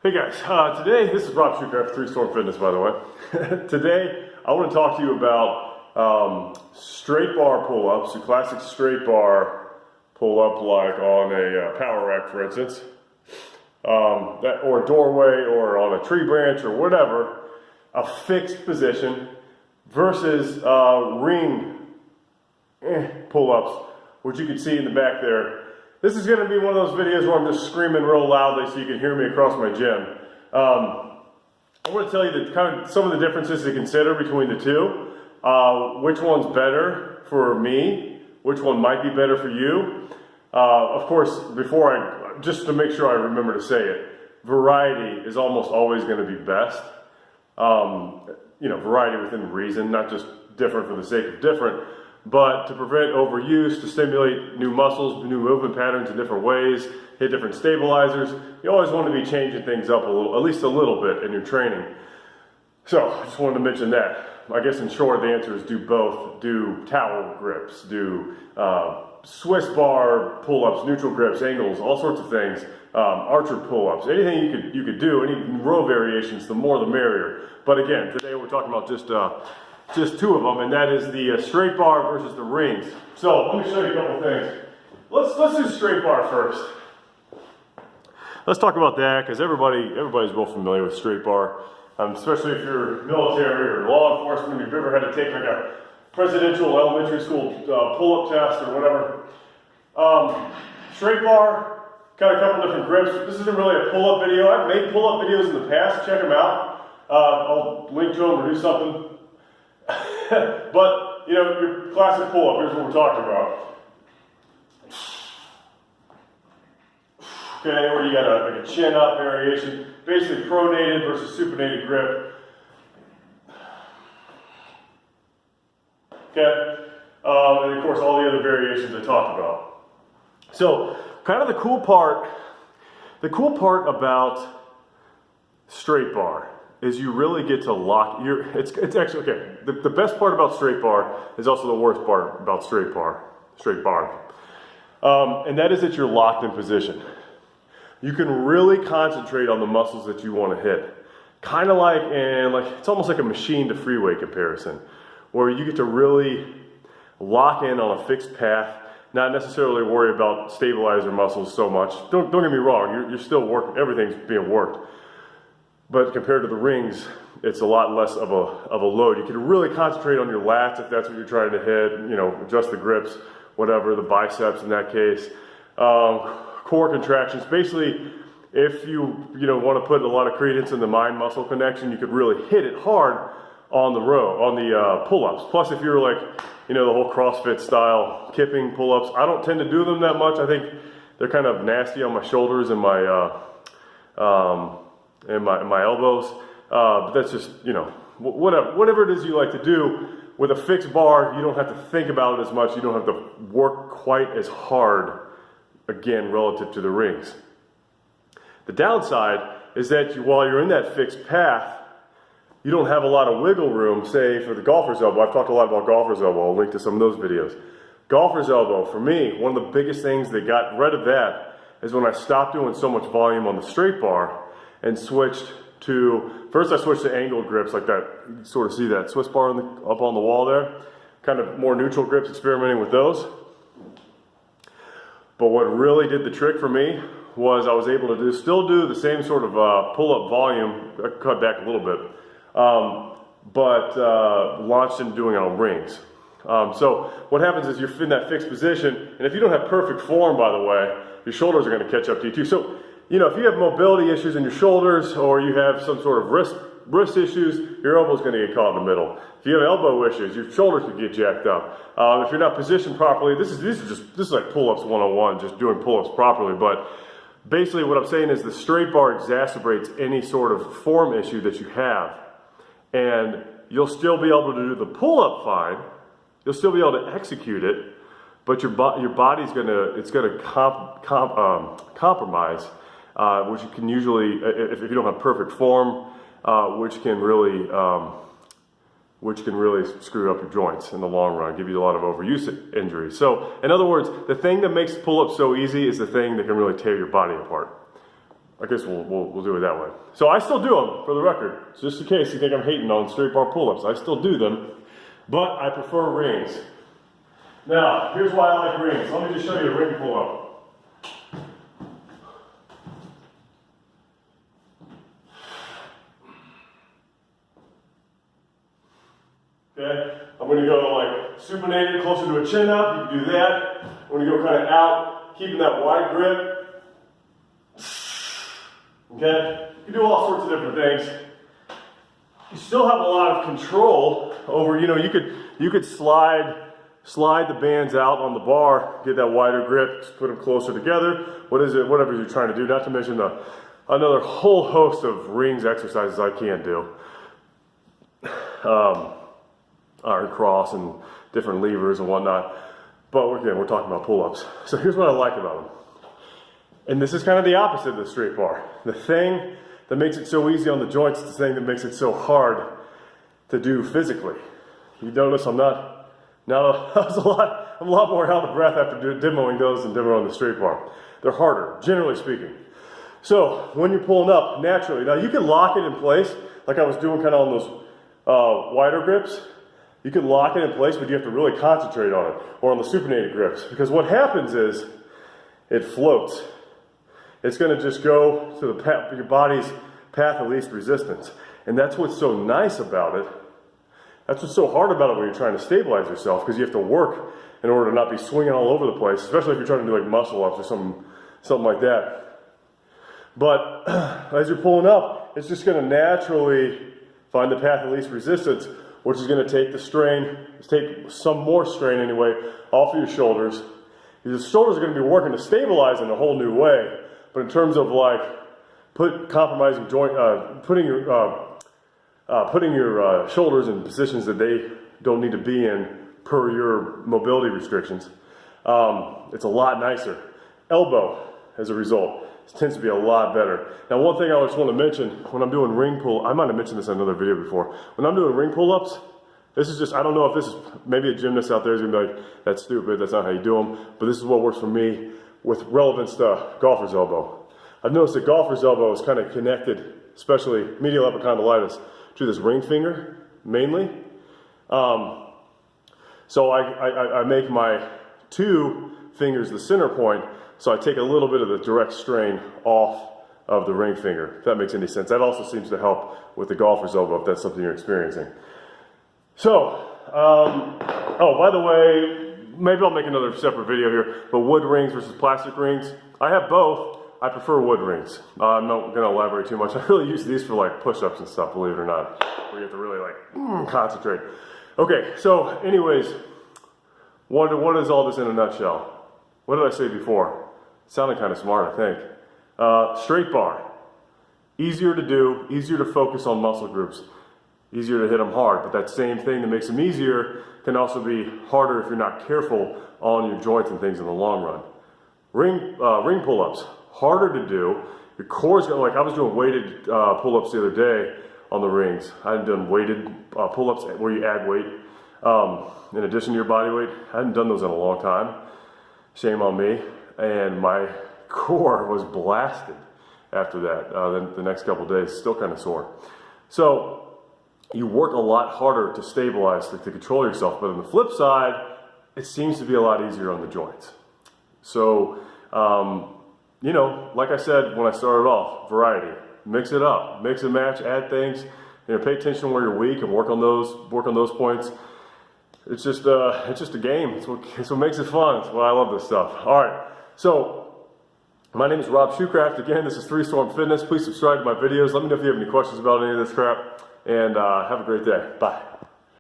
Hey guys, today, this is Rob Schuker for 3 Storm Fitness, by the way. Today, I want to talk to you about straight bar pull-ups, a classic straight bar pull-up like on a power rack, for instance, or a doorway, or on a tree branch, or whatever, a fixed position, versus ring pull-ups, which you can see in the back there. This is going to be one of those videos where I'm just screaming real loudly so you can hear me across my gym. I want to tell you that some of the differences to consider between the two. Which one's better for me, which one might be better for you. Of course, just to make sure I remember to say it, variety is almost always going to be best. Variety within reason, not just different for the sake of different. But to prevent overuse, to stimulate new muscles, new movement patterns in different ways, hit different stabilizers, you always want to be changing things up a little, at least a little bit in your training. So, I just wanted to mention that. I guess in short, the answer is do both. Do towel grips, do Swiss bar pull-ups, neutral grips, angles, all sorts of things. Archer pull-ups, anything you could do, any row variations, the more the merrier. But again, today we're talking about just 2 of them, and that is the straight bar versus the rings. So let me show you a couple things. Let's do straight bar first. Let's talk about that because everybody's real familiar with straight bar, especially if you're military or law enforcement. If you've ever had to take like a presidential elementary school pull-up test or whatever. Straight bar, got a couple different grips. This isn't really a pull-up video. I've made pull-up videos in the past. Check them out. I'll link to them or do something. But, your classic pull-up, here's what we're talking about. Okay, where you got a chin-up variation, basically pronated versus supinated grip. Okay, and of course all the other variations I talked about. So, kind of the cool part about straight bar is you really get to lock it's actually okay. The best part about straight bar is also the worst part about straight bar, and that is that you're locked in position. You can really concentrate on the muscles that you want to hit, kind of like it's almost like a machine to freeway comparison, where you get to really lock in on a fixed path, not necessarily worry about stabilizer muscles so much. Don't get me wrong, you're still working, everything's being worked. But compared to the rings, it's a lot less of a load. You can really concentrate on your lats if that's what you're trying to hit, adjust the grips, whatever, the biceps in that case. Core contractions. Basically, if you want to put a lot of credence in the mind-muscle connection, you could really hit it hard on the pull-ups. Plus, if you're like, the whole CrossFit style kipping pull-ups, I don't tend to do them that much. I think they're kind of nasty on my shoulders and my elbows, but that's just, whatever it is you like to do. With a fixed bar, you don't have to think about it as much, you don't have to work quite as hard, again, relative to the rings. The downside is that while you're in that fixed path, you don't have a lot of wiggle room, say, for the golfer's elbow. I've talked a lot about golfer's elbow, I'll link to some of those videos. Golfer's elbow, for me, one of the biggest things that got rid of that is when I stopped doing so much volume on the straight bar, and switched to, first I switched to angled grips like that. You can sort of see that Swiss bar up on the wall there. Kind of more neutral grips, experimenting with those. But what really did the trick for me was I was able to still do the same sort of pull-up volume. I cut back a little bit. But launched into doing it on rings. So what happens is you're in that fixed position, and if you don't have perfect form, by the way, your shoulders are going to catch up to you too. So, if you have mobility issues in your shoulders, or you have some sort of wrist issues, your elbow's going to get caught in the middle. If you have elbow issues, your shoulders could get jacked up. If you're not positioned properly, this is like pull-ups 101, just doing pull-ups properly. But basically, what I'm saying is the straight bar exacerbates any sort of form issue that you have, and you'll still be able to do the pull-up fine. You'll still be able to execute it, but your body's gonna compromise. Which you can usually, if you don't have perfect form, which can really screw up your joints in the long run, give you a lot of overuse injuries. So, in other words, the thing that makes pull-ups so easy is the thing that can really tear your body apart. I guess we'll do it that way. So I still do them, for the record. So just in case you think I'm hating on straight bar pull-ups, I still do them, but I prefer rings. Now, here's why I like rings. Let me just show you a ring pull-up. Okay, I'm going to go like supinated, closer to a chin up. You can do that. I'm going to go kind of out, keeping that wide grip. Okay, you can do all sorts of different things. You still have a lot of control over, you know, you could slide the bands out on the bar, get that wider grip, just put them closer together. Whatever you're trying to do, not to mention another whole host of rings exercises I can't do. Iron cross and different levers and whatnot. But again, we're talking about pull-ups. So here's what I like about them. And this is kind of the opposite of the straight bar. The thing that makes it so easy on the joints is the thing that makes it so hard to do physically. You notice I'm a lot more out of breath after demoing those than demoing the straight bar. They're harder, generally speaking. So when you're pulling up, naturally, now you can lock it in place, like I was doing kind of on those wider grips. You can lock it in place, but you have to really concentrate on it, or on the supinated grips, because what happens is it floats. It's going to just go to your body's path of least resistance. And that's what's so nice about it. That's what's so hard about it when you're trying to stabilize yourself, because you have to work in order to not be swinging all over the place, especially if you're trying to do like muscle ups or something like that. But as you're pulling up, it's just going to naturally find the path of least resistance, which is going to take some more strain anyway, off of your shoulders. Your shoulders are going to be working to stabilize in a whole new way. But in terms of like putting your shoulders in positions that they don't need to be in per your mobility restrictions, it's a lot nicer. Elbow, as a result, tends to be a lot better. Now, one thing I just want to mention, when I'm doing ring pull, I might have mentioned this in another video before. When I'm doing ring pull-ups, this is just, I don't know if this is, maybe a gymnast out there is going to be like, that's stupid, that's not how you do them, but this is what works for me with relevance to golfer's elbow. I've noticed that golfer's elbow is kind of connected, especially medial epicondylitis, to this ring finger, mainly. So I make my two fingers the center point, so I take a little bit of the direct strain off of the ring finger, if that makes any sense. That also seems to help with the golfer's elbow, if that's something you're experiencing. So, oh, by the way, maybe I'll make another separate video here, but wood rings versus plastic rings. I have both. I prefer wood rings. I'm not going to elaborate too much. I really use these for like push-ups and stuff, believe it or not, where you have to really like concentrate. Okay, so anyways, what is all this in a nutshell? What did I say before? It sounded kind of smart, I think. Straight bar. Easier to do, easier to focus on muscle groups, easier to hit them hard, but that same thing that makes them easier can also be harder if you're not careful on your joints and things in the long run. Ring pull-ups, harder to do. Your core's going, like I was doing weighted pull-ups the other day on the rings. I hadn't done weighted pull-ups where you add weight in addition to your body weight. I hadn't done those in a long time. Shame on me. And my core was blasted after that. The next couple of days, still kind of sore. So you work a lot harder to stabilize, to control yourself. But on the flip side, it seems to be a lot easier on the joints. So, you know, like I said when I started off, variety. Mix it up, mix and match, add things. You know, pay attention where you're weak and work on those points. It's just a game. It's what makes it fun. It's why I love this stuff. All right, so my name is Rob Shoecraft. Again, this is 3 Storm Fitness. Please subscribe to my videos. Let me know if you have any questions about any of this crap. And have a great day. Bye.